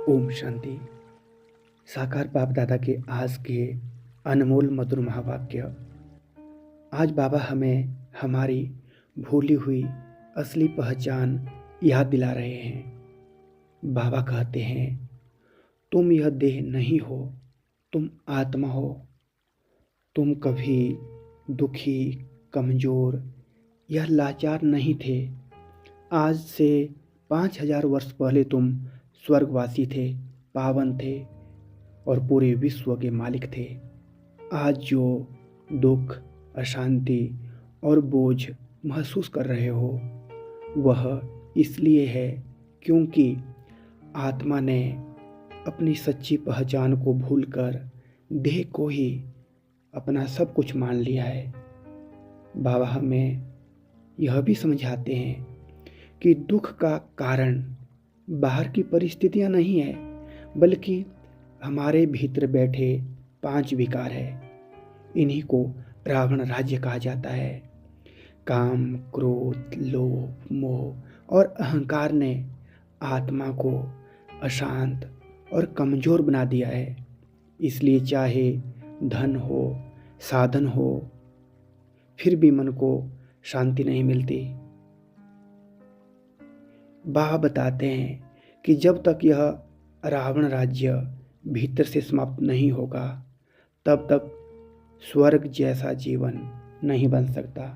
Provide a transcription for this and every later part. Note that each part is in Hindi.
ओम शांति। साकार बाप दादा के आज के अनमोल मधुर महावाक्य। आज बाबा हमें हमारी भूली हुई असली पहचान याद दिला रहे हैं। बाबा कहते हैं, तुम यह देह नहीं हो, तुम आत्मा हो। तुम कभी दुखी, कमज़ोर या लाचार नहीं थे। आज से 5000 वर्ष पहले तुम स्वर्गवासी थे, पावन थे और पूरे विश्व के मालिक थे। आज जो दुख, अशांति और बोझ महसूस कर रहे हो, वह इसलिए है क्योंकि आत्मा ने अपनी सच्ची पहचान को भूलकर देह को ही अपना सब कुछ मान लिया है। बाबा हमें यह भी समझाते हैं कि दुख का कारण बाहर की परिस्थितियां नहीं है, बल्कि हमारे भीतर बैठे 5 विकार है। इन्हीं को रावण राज्य कहा जाता है। काम, क्रोध, लोभ, मोह और अहंकार ने आत्मा को अशांत और कमज़ोर बना दिया है। इसलिए चाहे धन हो, साधन हो, फिर भी मन को शांति नहीं मिलती। बाबा बताते हैं कि जब तक यह रावण राज्य भीतर से समाप्त नहीं होगा, तब तक स्वर्ग जैसा जीवन नहीं बन सकता।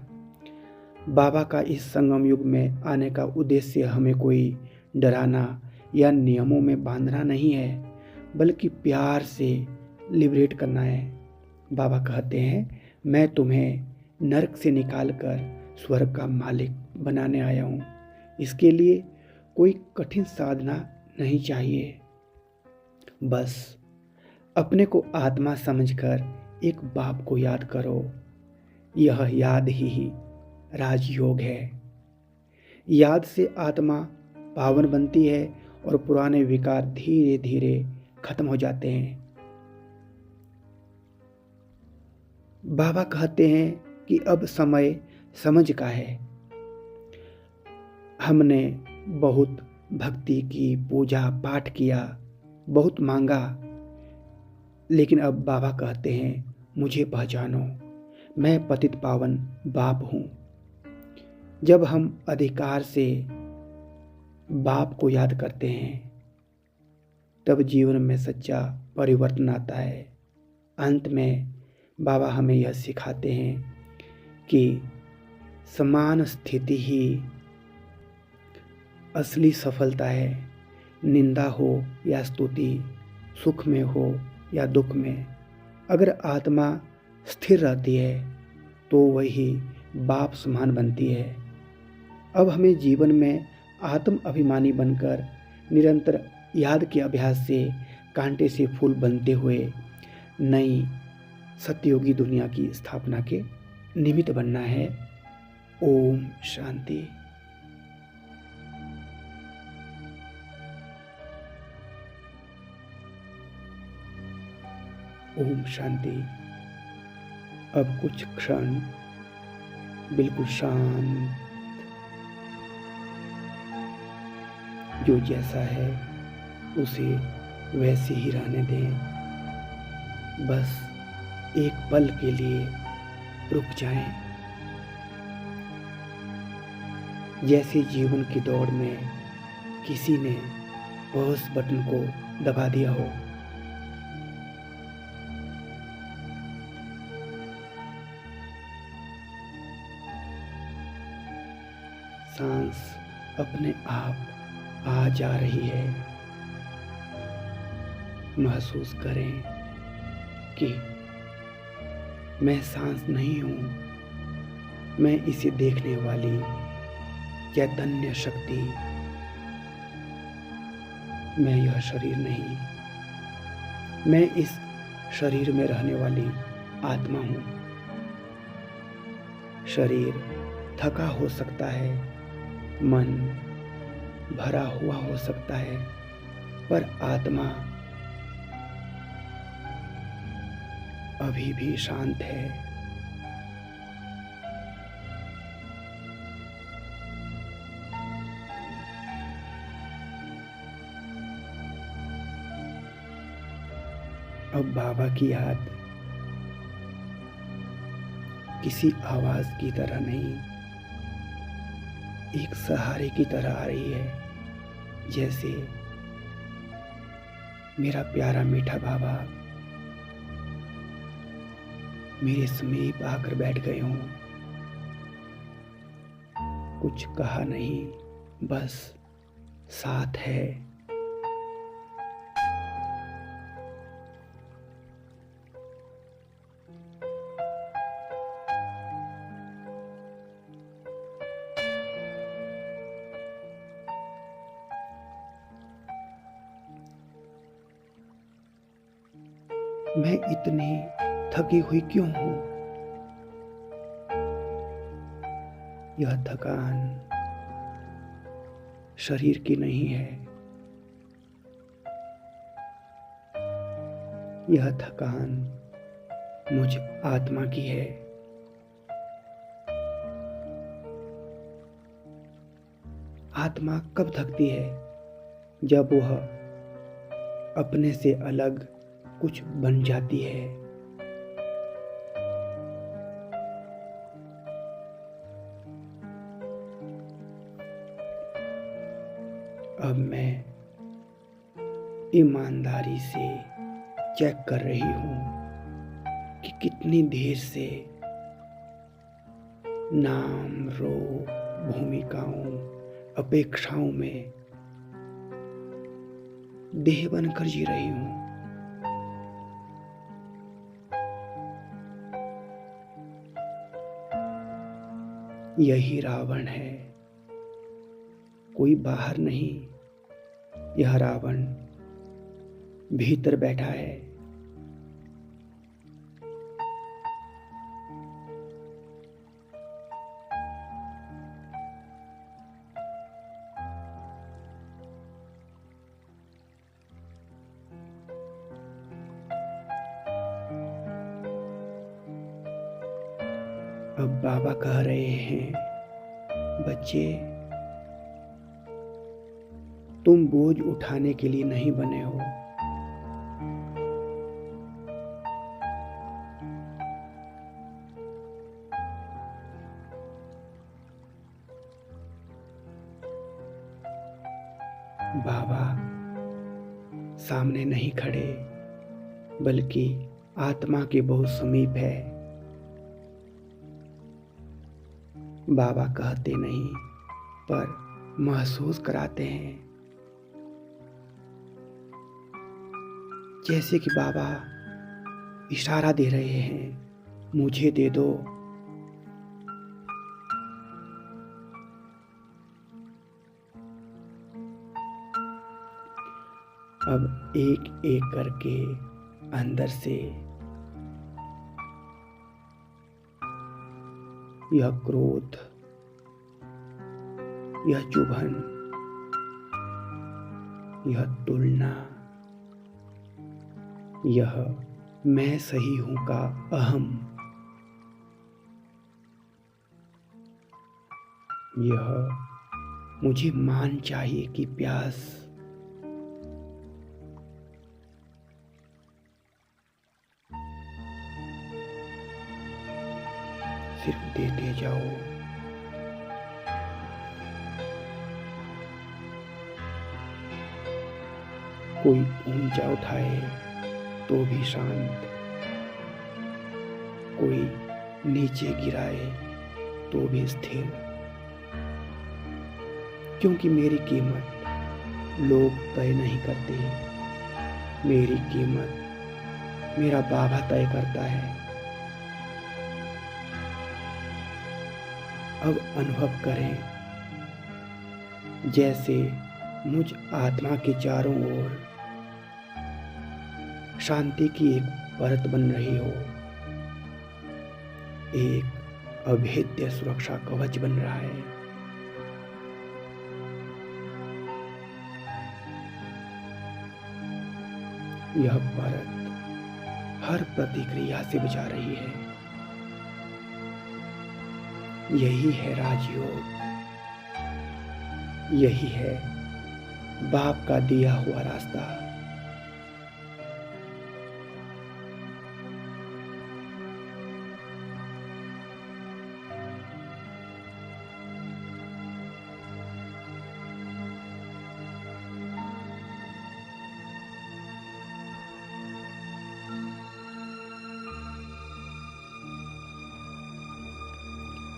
बाबा का इस संगम युग में आने का उद्देश्य हमें कोई डराना या नियमों में बांधना नहीं है, बल्कि प्यार से लिबरेट करना है। बाबा कहते हैं, मैं तुम्हें नरक से निकालकर स्वर्ग का मालिक बनाने आया हूँ। इसके लिए कोई कठिन साधना नहीं चाहिए। बस अपने को आत्मा समझकर एक बाप को याद करो। यह याद ही राजयोग है। याद से आत्मा पावन बनती है और पुराने विकार धीरे धीरे खत्म हो जाते हैं। बाबा कहते हैं कि अब समय समझ का है। हमने बहुत भक्ति की, पूजा पाठ किया, बहुत मांगा, लेकिन अब बाबा कहते हैं, मुझे पहचानो, मैं पतित पावन बाप हूँ। जब हम अधिकार से बाप को याद करते हैं, तब जीवन में सच्चा परिवर्तन आता है। अंत में बाबा हमें यह सिखाते हैं कि समान स्थिति ही असली सफलता है। निंदा हो या स्तुति, सुख में हो या दुख में, अगर आत्मा स्थिर रहती है तो वही बाप समान बनती है। अब हमें जीवन में आत्म अभिमानी बनकर निरंतर याद के अभ्यास से कांटे से फूल बनते हुए नई सत्ययोगी दुनिया की स्थापना के निमित्त बनना है। ओम शांति। ओम शांति। अब कुछ क्षण बिल्कुल शांत, जो जैसा है उसे वैसे ही रहने दें। बस एक पल के लिए रुक जाएं। जैसे जीवन की दौड़ में किसी ने पॉज बटन को दबा दिया हो। सांस अपने आप आ जा रही है। महसूस करें कि मैं सांस नहीं हूँ, मैं इसे देखने वाली चैतन्य शक्ति, मैं यह शरीर नहीं, मैं इस शरीर में रहने वाली आत्मा हूँ। शरीर थका हो सकता है, मन भरा हुआ हो सकता है, पर आत्मा अभी भी शांत है। अब बाबा की याद किसी आवाज की तरह नहीं, एक सहारे की तरह आ रही है। जैसे मेरा प्यारा मीठा बाबा मेरे समीप आकर बैठ गए हों। कुछ कहा नहीं, बस साथ है। मैं इतनी थकी हुई क्यों हूं? यह थकान शरीर की नहीं है, यह थकान मुझ आत्मा की है। आत्मा कब थकती है? जब वह अपने से अलग कुछ बन जाती है। अब मैं ईमानदारी से चेक कर रही हूं कि कितनी देर से नाम, रूप, भूमिकाओं, अपेक्षाओं में देह बनकर जी रही हूं। यही रावण है, कोई बाहर नहीं। यह रावण भीतर बैठा है। अब बाबा कह रहे हैं, बच्चे तुम बोझ उठाने के लिए नहीं बने हो। बाबा सामने नहीं खड़े, बल्कि आत्मा के बहुत समीप है। बाबा कहते नहीं, पर महसूस कराते हैं। जैसे कि बाबा इशारा दे रहे हैं, मुझे दे दो। अब एक एक करके अंदर से यह क्रोध, यह चुभन, यह तुलना, यह मैं सही हूं का अहम, यह मुझे मान चाहिए कि प्यास, सिर्फ देते जाओ। कोई ऊंचा उठाए तो भी शांत, कोई नीचे गिराए तो भी स्थिर। क्योंकि मेरी कीमत लोग तय नहीं करते, मेरी कीमत मेरा बाबा तय करता है। अब अनुभव करें, जैसे मुझ आत्मा के चारों ओर शांति की एक परत बन रही हो, एक अभेद्य सुरक्षा कवच बन रहा है। यह परत हर प्रतिक्रिया से बचा रही है। यही है राजयोग, यही है बाप का दिया हुआ रास्ता।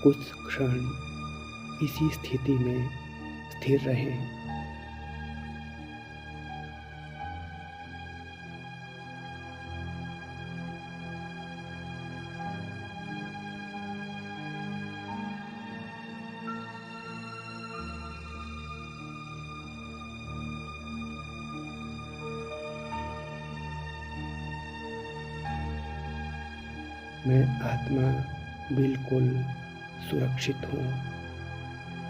कुछ क्षण इसी स्थिति में स्थिर रहें। मैं आत्मा बिल्कुल सुरक्षित हूँ।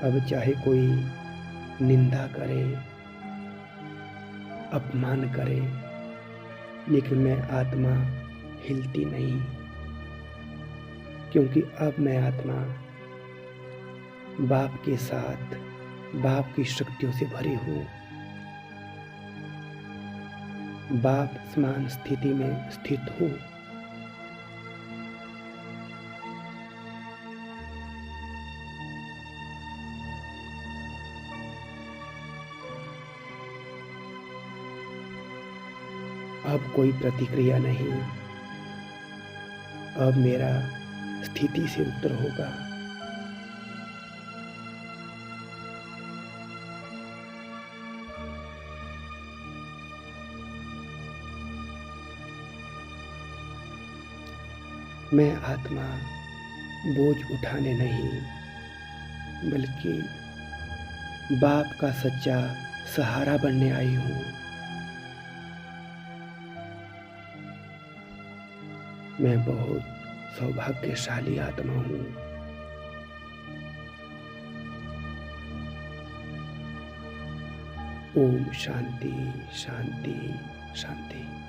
अब चाहे कोई निंदा करे, अपमान करे, लेकिन मैं आत्मा हिलती नहीं, क्योंकि अब मैं आत्मा बाप के साथ, बाप की शक्तियों से भरी हूँ। बाप समान स्थिति में स्थित हूँ। अब कोई प्रतिक्रिया नहीं। अब मेरा स्थिति से उत्तर होगा। मैं आत्मा बोझ उठाने नहीं, बल्कि बाप का सच्चा सहारा बनने आई हूँ। मैं बहुत सौभाग्यशाली आत्मा हूँ। ओम शांति शांति शांति।